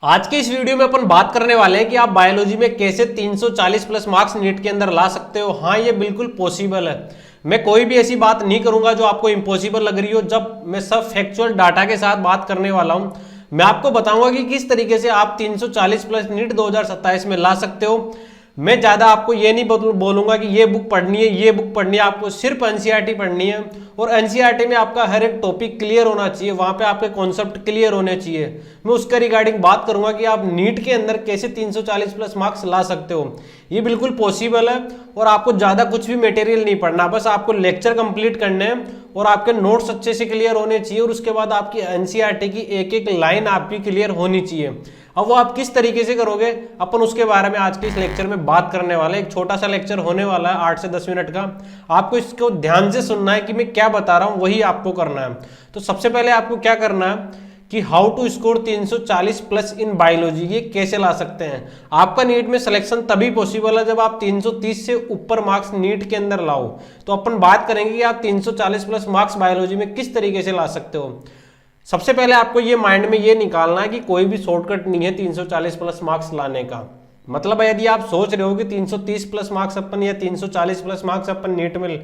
आज के इस वीडियो में अपन बात करने वाले हैं कि आप बायोलॉजी में कैसे 340 प्लस मार्क्स नीट के अंदर ला सकते हो। हाँ, ये बिल्कुल पॉसिबल है। मैं कोई भी ऐसी बात नहीं करूंगा जो आपको इम्पॉसिबल लग रही हो। जब मैं सब फैक्चुअल डाटा के साथ बात करने वाला हूं, मैं आपको बताऊंगा कि किस तरीके से आप 340 प्लस नीट 2027 में ला सकते हो। मैं ज़्यादा आपको ये नहीं बोलूंगा कि ये बुक पढ़नी है, ये बुक पढ़नी है। आपको सिर्फ एनसीईआरटी पढ़नी है और एनसीईआरटी में आपका हर एक टॉपिक क्लियर होना चाहिए, वहाँ पे आपके कॉन्सेप्ट क्लियर होने चाहिए। मैं उसका रिगार्डिंग बात करूंगा कि आप नीट के अंदर कैसे 340 प्लस मार्क्स ला सकते हो। ये बिल्कुल पॉसिबल है और आपको ज़्यादा कुछ भी मटेरियल नहीं पढ़ना, बस आपको लेक्चर कंप्लीट करने हैं और आपके नोट्स अच्छे से क्लियर होने चाहिए और उसके बाद आपकी एनसीईआरटी की एक एक लाइन आपकी क्लियर होनी चाहिए। अब वो आप किस तरीके से करोगे, अपन उसके बारे में आज के इस लेक्चर में बात करने वाले। एक छोटा सा लेक्चर होने वाला है 8 से 10 मिनट का। आपको इसको ध्यान से सुनना है कि मैं क्या बता रहा हूं, वही आपको करना है। तो सबसे पहले आपको क्या करना है कि how to score 340 plus in biology, ये कैसे ला सकते हैं। आपका नीट में सिलेक्शन तभी पॉसिबल है जब आप 330 से ऊपर मार्क्स नीट के अंदर लाओ। तो अपन बात करेंगे कि आप 340 प्लस मार्क्स बायोलॉजी में किस तरीके से ला सकते हो। सबसे पहले आपको ये माइंड में ये निकालना है कि कोई भी शॉर्टकट नहीं है 340 प्लस मार्क्स लाने का। मतलब यदि आप सोच रहे हो कि 330 प्लस मार्क्स अपन या 340 प्लस मार्क्स अपन नीट में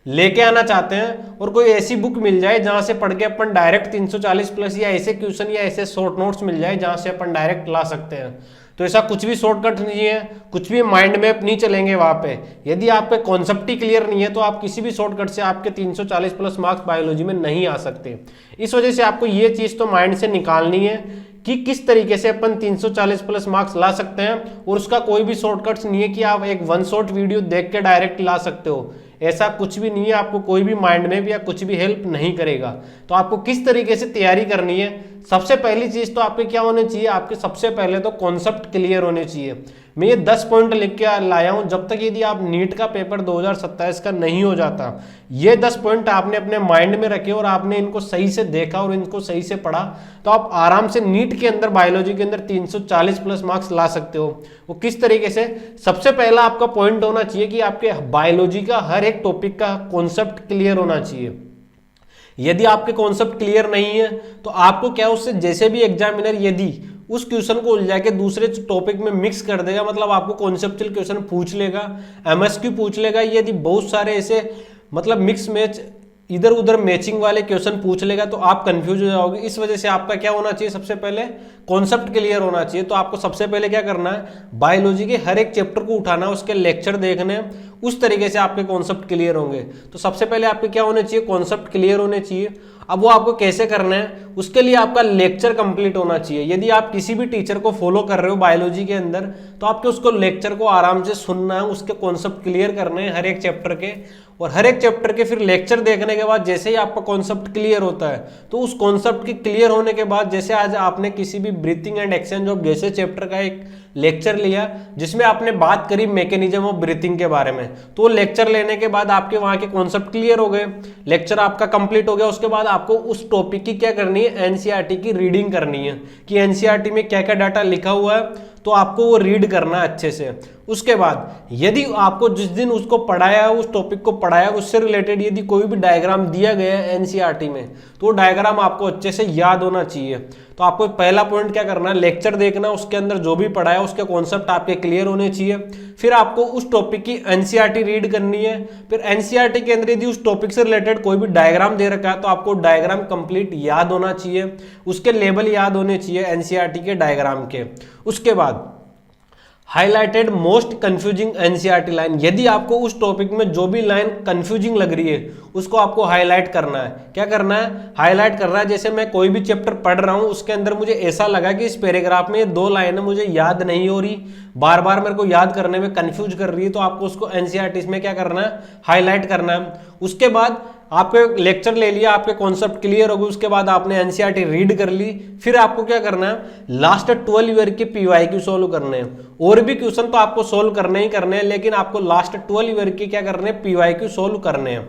लेके आना चाहते हैं और कोई ऐसी बुक मिल जाए जहां से पढ़ के अपन डायरेक्ट 340 प्लस या ऐसे क्वेश्चन या ऐसे शॉर्ट नोट्स मिल जाए जहां से अपन डायरेक्ट ला सकते हैं, तो ऐसा कुछ भी शॉर्टकट नहीं है, कुछ भी माइंड मैप नहीं चलेंगे वहां पे। यदि आप पे कॉन्सेप्ट ही क्लियर नहीं है तो आप किसी भी शॉर्टकट से आपके 340 प्लस मार्क्स बायोलॉजी में नहीं आ सकते। इस वजह से आपको ये चीज तो माइंड से निकालनी है कि किस तरीके से अपन 340 प्लस मार्क्स ला सकते हैं और उसका कोई भी शॉर्टकट्स नहीं है कि आप एक वन शॉट वीडियो देख के डायरेक्ट ला सकते हो। ऐसा कुछ भी नहीं है, आपको कोई भी माइंड में या कुछ भी हेल्प नहीं करेगा। तो आपको किस तरीके से तैयारी करनी है, सबसे पहली चीज तो आपके क्या होने चाहिए, आपके सबसे पहले तो कॉन्सेप्ट क्लियर होने चाहिए। मैं ये 10 पॉइंट लिख के लाया हूं, जब तक यदि आप नीट का पेपर 2027 का नहीं हो जाता, ये 10 पॉइंट आपने अपने माइंड में रखे और आपने इनको सही से देखा और इनको सही से पढ़ा, तो आप आराम से नीट के अंदर बायोलॉजी के अंदर 340 प्लस मार्क्स ला सकते हो। वो किस तरीके से, सबसे पहला आपका पॉइंट होना चाहिए कि आपके बायोलॉजी का हर एक टॉपिक का कॉन्सेप्ट क्लियर होना चाहिए। यदि आपके कॉन्सेप्ट क्लियर नहीं है तो आपको क्या उससे जैसे भी एग्जामिनर यदि उस क्वेश्चन को उलझा के दूसरे टॉपिक में मिक्स कर देगा, मतलब आपको कॉन्सेप्चुअल क्वेश्चन पूछ लेगा, एमएसक्यू पूछ लेगा, यदि बहुत सारे ऐसे मतलब मिक्स मैच इधर उधर मैचिंग वाले क्वेश्चन पूछ लेगा तो आप कंफ्यूज हो जाओगे। इस वजह से आपका क्या होना चाहिए, सबसे पहले कॉन्सेप्ट क्लियर होना चाहिए। तो आपको सबसे पहले क्या करना है, बायोलॉजी के हर एक चैप्टर को उठाना, उसके लेक्चर देखने, उस तरीके से आपके कॉन्सेप्ट क्लियर होंगे। तो सबसे पहले आपके क्या होने चाहिए, कॉन्सेप्ट क्लियर होने चाहिए। अब वो आपको कैसे करना है, उसके लिए आपका लेक्चर कंप्लीट होना चाहिए। यदि आप किसी भी टीचर को फॉलो कर रहे हो बायोलॉजी के अंदर तो आपको उसको लेक्चर को आराम से सुनना है, उसके कॉन्सेप्ट क्लियर करने हैं हर एक चैप्टर के, और हर एक चैप्टर के फिर लेक्चर देखने के बाद जैसे ही आपका कॉन्सेप्ट क्लियर होता है तो उस कॉन्सेप्ट के क्लियर होने के बाद, जैसे आज आपने किसी भी ब्रीथिंग एंड एक्सचेंज ऑफ जैसे चैप्टर का एक लेक्चर लिया जिसमें आपने बात करी मैकेनिज्म ऑफ ब्रीथिंग के बारे में, तो लेक्चर लेने के बाद आपके वहां के कॉन्सेप्ट क्लियर हो गए, लेक्चर आपका कंप्लीट हो गया। उसके बाद आपको उस टॉपिक की क्या करनी है, एनसीईआरटी की रीडिंग करनी है कि एनसीईआरटी में क्या क्या डाटा लिखा हुआ है, तो आपको वो रीड करना है अच्छे से। उसके बाद यदि आपको जिस दिन उसको पढ़ाया, उस टॉपिक को पढ़ाया, उससे रिलेटेड यदि कोई भी डायग्राम दिया गया है एनसीईआरटी में तो वो डायग्राम आपको अच्छे से याद होना चाहिए। तो आपको पहला पॉइंट क्या करना है, लेक्चर देखना, उसके अंदर जो भी पढ़ाया उसके कॉन्सेप्ट आपके क्लियर होने चाहिए। फिर आपको उस टॉपिक की एनसीईआरटी रीड करनी है। फिर एनसीईआरटी के अंदर यदि उस टॉपिक से रिलेटेड कोई भी डायग्राम दे रखा है तो आपको डायग्राम कंप्लीट याद होना चाहिए, उसके लेबल याद होने चाहिए एनसीईआरटी के डायग्राम के। उसके बाद highlighted most confusing NCERT line, यदि आपको उस टॉपिक में जो भी लाइन कंफ्यूजिंग लग रही है उसको आपको हाईलाइट करना है। क्या करना है, हाईलाइट करना है। जैसे मैं कोई भी चैप्टर पढ़ रहा हूं, उसके अंदर मुझे ऐसा लगा कि इस पैराग्राफ में ये 2 लाइनें मुझे याद नहीं हो रही, बार बार मेरे को याद करने में कंफ्यूज कर रही है, तो आपको उसको एनसीईआरटी में क्या करना है, हाईलाइट करना है। उसके बाद आपके लेक्चर ले लिया, आपके कॉन्सेप्ट क्लियर हो गए, उसके बाद आपने एनसीईआरटी रीड कर ली। फिर आपको क्या करना है, लास्ट 12 ईयर के पीवाईक्यू सॉल्व करने हैं। और भी क्वेश्चन तो आपको सॉल्व करने ही करने हैं, लेकिन आपको लास्ट 12 ईयर के क्या करने हैं, पीवाईक्यू सॉल्व करने हैं।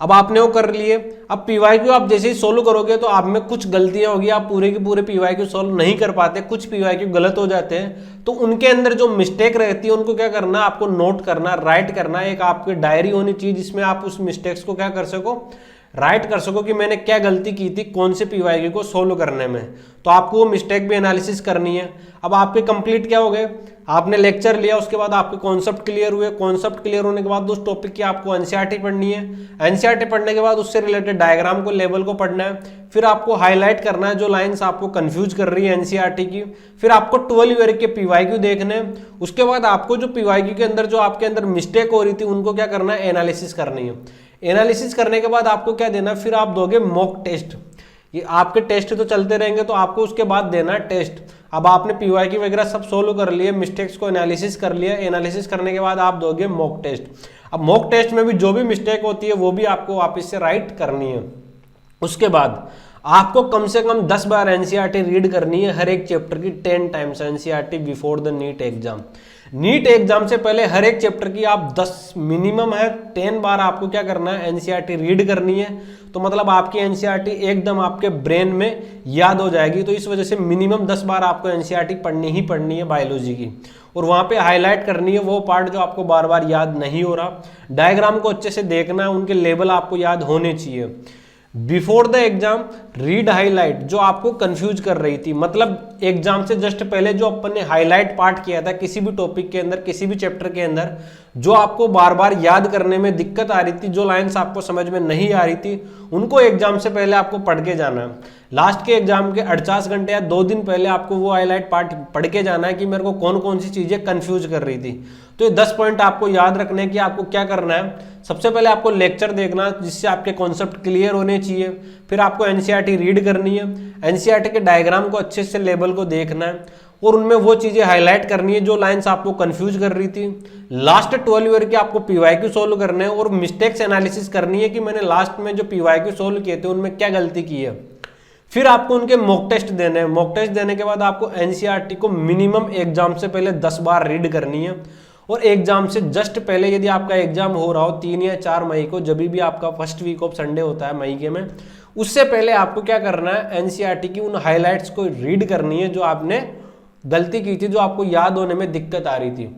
अब आपने वो कर लिए। अब पीवाईक्यू आप जैसे ही सोल्व करोगे तो आप में कुछ गलतियां होगी, आप पूरे के पूरे पीवाईक्यू सोल्व नहीं कर पाते, कुछ पीवाईक्यू गलत हो जाते हैं। तो उनके अंदर जो मिस्टेक रहती है उनको क्या करना, आपको नोट करना, राइट करना। एक आपकी डायरी होनी चाहिए जिसमें आप उस मिस्टेक्स को क्या कर सको, राइट कर सको कि मैंने क्या गलती की थी कौन से पीवाईक्यू को सोल्व करने में। तो आपको वो मिस्टेक भी एनालिसिस करनी है। अब आपके कंप्लीट क्या हो गए, आपने लेक्चर लिया, उसके बाद आपके कॉन्सेप्ट क्लियर हुए, कॉन्सेप्ट क्लियर होने के बाद उस टॉपिक की आपको एनसीईआरटी पढ़नी है, एनसीईआरटी पढ़ने के बाद उससे रिलेटेड डायग्राम को लेवल को पढ़ना है, फिर आपको हाईलाइट करना है जो लाइंस आपको कंफ्यूज कर रही है एनसीईआरटी की, फिर आपको 12 ईयर के पीवाईक्यू देखने हैं, उसके बाद आपको जो पीवाईक्यू के अंदर जो आपके अंदर मिस्टेक हो रही थी उनको क्या करना है, एनालिसिस करनी है। एनालिसिस करने के बाद आपको क्या देना, फिर आप दोगे मॉक टेस्ट। ये आपके टेस्ट तो चलते रहेंगे तो आपको उसके बाद देना है टेस्ट। अब आपने पीवाईक्यू वगैरह सब सोल्व कर लिए, मिस्टेक्स को एनालिसिस कर लिया, एनालिसिस करने के बाद आप दोगे मॉक टेस्ट। अब मॉक टेस्ट में भी जो भी मिस्टेक होती है वो भी आपको वापस से राइट करनी है। उसके बाद आपको कम से कम 10 बार एनसीईआरटी रीड करनी है हर एक चैप्टर की, 10 times NCERT before the NEET exam. NEET exam से पहले हर एक चैप्टर की आप 10 मिनिमम है 10 बार आपको क्या करना है, एनसीईआरटी रीड करनी है। तो मतलब आपकी एनसीईआरटी एकदम आपके ब्रेन में याद हो जाएगी। तो इस वजह से मिनिमम 10 बार आपको एनसीईआरटी पढ़नी ही पढ़नी है बायोलॉजी की, और वहाँ पे हाईलाइट करनी है वो पार्ट जो आपको बार बार याद नहीं हो रहा। डायग्राम को अच्छे से देखना है, उनके लेवल आपको याद होने चाहिए। Before the exam read highlight जो आपको कंफ्यूज कर रही थी, मतलब एग्जाम से जस्ट पहले जो अपन ने हाईलाइट पार्ट किया था किसी भी टॉपिक के अंदर, किसी भी चैप्टर के अंदर, जो आपको बार बार याद करने में दिक्कत आ रही थी, जो लाइंस आपको समझ में नहीं आ रही थी, उनको एग्जाम से पहले आपको पढ़ के जाना है। लास्ट के एग्जाम के 48 घंटे या 2 दिन पहले आपको वो हाईलाइट पार्ट पढ़ के जाना है कि मेरे को कौन कौन सी चीजें कंफ्यूज कर रही थी। तो ये 10 पॉइंट आपको याद रखने की आपको क्या करना है, सबसे पहले आपको लेक्चर देखना जिससे आपके कॉन्सेप्ट क्लियर होने चाहिए, फिर आपको एनसीईआरटी रीड करनी है, एनसीईआरटी के डायग्राम को अच्छे से लेवल को देखना है और उनमें वो चीजें हाईलाइट करनी है जो लाइंस आपको कंफ्यूज कर रही थी। लास्ट 12 ईयर के आपको पीवाईक्यू सोल्व करने हैं और मिस्टेक्स एनालिसिस करनी है कि मैंने लास्ट में जो पीवाईक्यू सोल्व किए थे उनमें क्या गलती की है। फिर आपको उनके मॉक टेस्ट देने हैं। मॉक टेस्ट देने के बाद आपको एनसीईआरटी को मिनिमम एग्जाम से पहले 10 बार रीड करनी है, और एग्जाम से जस्ट पहले यदि आपका एग्जाम हो रहा हो 3 या 4 मई को, जब भी आपका फर्स्ट वीक ऑफ संडे होता है मई के में, उससे पहले आपको क्या करना है, एनसीईआरटी की उन हाईलाइट्स को रीड करनी है जो आपने गलती की थी, जो आपको याद होने में दिक्कत आ रही थी।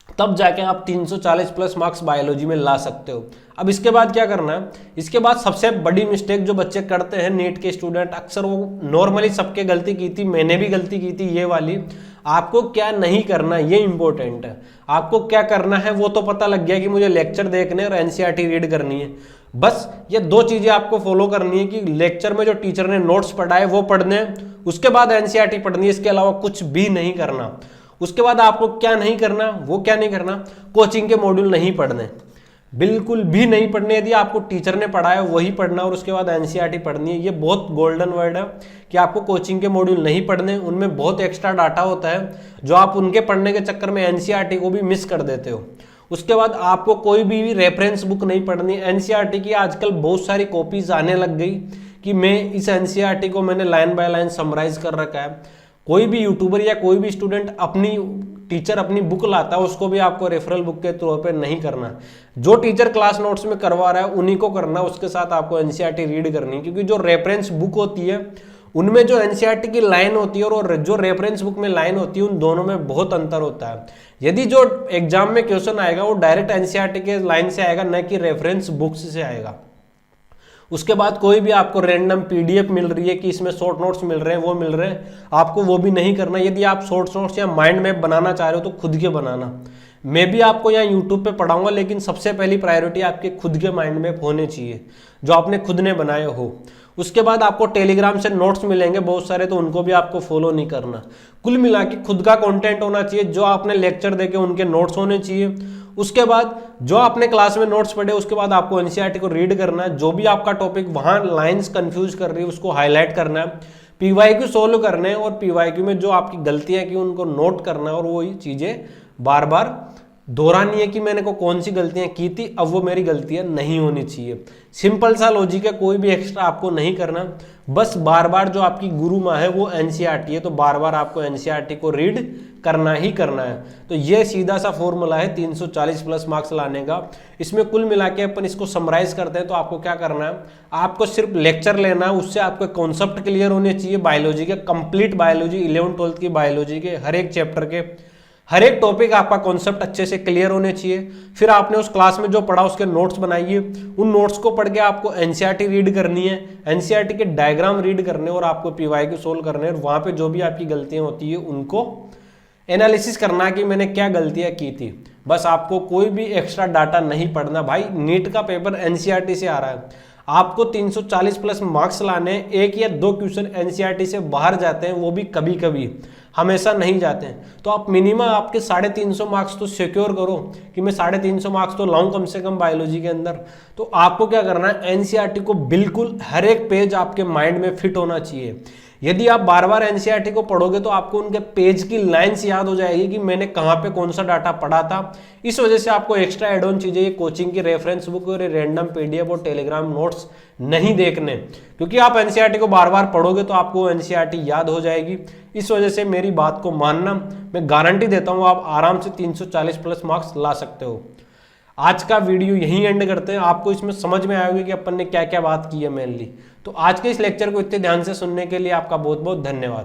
तब जाके आप 340 प्लस मार्क्स बायोलॉजी में ला सकते हो। अब इसके बाद क्या करना है, इसके बाद सबसे बड़ी मिस्टेक जो बच्चे करते हैं नीट के स्टूडेंट, अक्सर वो नॉर्मली सबके गलती की थी, मैंने भी गलती की थी ये वाली। आपको क्या नहीं करना ये इंपॉर्टेंट है। आपको क्या करना है वो तो पता लग गया कि मुझे लेक्चर देखने और एनसीईआरटी रीड करनी है। बस ये 2 चीजें आपको फॉलो करनी है कि लेक्चर में जो टीचर ने नोट्स पढ़ाए वो पढ़ने हैं, उसके बाद एनसीईआरटी पढ़नी है, इसके अलावा कुछ भी नहीं करना। उसके बाद आपको क्या नहीं करना, वो क्या नहीं करना, कोचिंग के मॉड्यूल नहीं पढ़ने, बिल्कुल भी नहीं पढ़ने। यदि आपको टीचर ने पढ़ाया वही पढ़ना और उसके बाद एनसीईआरटी पढ़नी है। ये बहुत गोल्डन वर्ड है कि आपको कोचिंग के मॉड्यूल नहीं पढ़ने, उनमें बहुत एक्स्ट्रा डाटा होता है जो आप उनके पढ़ने के चक्कर में एनसीईआरटी को भी मिस कर देते हो। उसके बाद आपको कोई भी रेफरेंस बुक नहीं पढ़नी। एनसीईआरटी की आजकल बहुत सारी कॉपीज आने लग गई कि मैं इस एनसीईआरटी को मैंने लाइन बाय लाइन समराइज कर रखा है। कोई भी यूट्यूबर या कोई भी स्टूडेंट अपनी टीचर अपनी बुक लाता है उसको भी आपको रेफरल बुक के तौर पे नहीं करना। जो टीचर क्लास नोट्स में करवा रहा है उन्हीं को करना, उसके साथ आपको एनसीईआरटी रीड करनी, क्योंकि जो रेफरेंस बुक होती है उनमें जो एनसीईआरटी की लाइन होती है और जो रेफरेंस बुक में लाइन होती है उन दोनों में बहुत अंतर होता है। यदि जो एग्जाम में क्वेश्चन आएगा वो डायरेक्ट एनसीईआरटी के लाइन से आएगा, न कि रेफरेंस बुक्स से आएगा। उसके बाद कोई भी आपको रैंडम पीडीएफ मिल रही है कि इसमें शॉर्ट नोट्स मिल रहे हैं, वो मिल रहे हैं, आपको वो भी नहीं करना। यदि आप शॉर्ट नोट्स या माइंड मैप बनाना चाह रहे हो तो खुद के बनाना। मैं भी आपको यहाँ यूट्यूब पे पढ़ाऊंगा, लेकिन सबसे पहली प्रायोरिटी आपके खुद के माइंड मैप होने चाहिए जो आपने खुद ने बनाए हो। उसके बाद आपको टेलीग्राम से नोट्स मिलेंगे बहुत सारे, तो उनको भी आपको फॉलो नहीं करना। कुल मिला के खुद का कंटेंट होना चाहिए, जो आपने लेक्चर देके उनके नोट्स होने चाहिए। उसके बाद जो आपने क्लास में नोट्स पढ़े उसके बाद आपको एनसीईआरटी को रीड करना है। जो भी आपका टॉपिक वहां लाइंस कंफ्यूज कर रही है उसको हाईलाइट करना है, पीवाईक्यू सोल्व करने हैं, और पीवाईक्यू में जो आपकी गलतियां की उनको नोट करना है और वो चीजें बार बार दोहरानी है कि मैंने को कौन सी गलतियां की थी, अब वो मेरी गलतियां नहीं होनी चाहिए। सिंपल सा लॉजिक है, कोई भी एक्स्ट्रा आपको नहीं करना। बस बार बार जो आपकी गुरु माँ है वो एनसीईआरटी है, तो बार बार आपको एनसीईआरटी को रीड करना ही करना है। तो ये सीधा सा फॉर्मूला है 340 प्लस मार्क्स लाने का। इसमें कुल मिला के अपन इसको समराइज करते हैं तो आपको क्या करना है, आपको सिर्फ लेक्चर लेना है, उससे आपके कॉन्सेप्ट क्लियर होने चाहिए बायोलॉजी के, कंप्लीट बायोलॉजी 11th 12th की बायोलॉजी के हर एक चैप्टर के। हर एक टॉपिक आपका कॉन्सेप्ट अच्छे से क्लियर होने चाहिए। फिर आपने उस क्लास में जो पढ़ा उसके नोट्स बनाइए, उन नोट्स को पढ़ के आपको एनसीईआरटी रीड करनी है, एनसीईआरटी के डायग्राम रीड करने और आपको पीवाईक्यू सोल्व करने, और वहां पे जो भी आपकी गलतियां होती है उनको एनालिसिस करना कि मैंने क्या गलतियां की थी। बस आपको कोई भी एक्स्ट्रा डाटा नहीं पढ़ना। भाई नीट का पेपर एनसीईआरटी से आ रहा है, आपको 340 प्लस मार्क्स लाने, एक या दो क्वेश्चन एनसीईआरटी से बाहर जाते हैं, वो भी कभी कभी, हमेशा नहीं जाते हैं। तो आप मिनिमम आपके 350 मार्क्स तो सिक्योर करो कि मैं 350 मार्क्स तो लाऊं कम से कम बायोलॉजी के अंदर। तो आपको क्या करना है, एनसीईआरटी को बिल्कुल हर एक पेज आपके माइंड में फिट होना चाहिए। यदि आप बार बार एनसीईआरटी को पढ़ोगे तो आपको उनके पेज की लाइंस याद हो जाएगी कि मैंने कहाँ पे कौन सा डाटा पढ़ा था। इस वजह से आपको एक्स्ट्रा एड ऑन चीजें, कोचिंग की रेफरेंस बुक और रैंडम पीडीएफ और टेलीग्राम नोट्स नहीं देखने, क्योंकि आप एनसीईआरटी को बार बार पढ़ोगे तो आपको एनसीईआरटी याद हो जाएगी। इस वजह से मेरी बात को मानना, मैं गारंटी देता हूँ आप आराम से 340 प्लस मार्क्स ला सकते हो। आज का वीडियो यहीं एंड करते हैं। आपको इसमें समझ में आएगी कि अपन ने क्या क्या बात की है मेनली। तो आज के इस लेक्चर को इतने ध्यान से सुनने के लिए आपका बहुत बहुत धन्यवाद।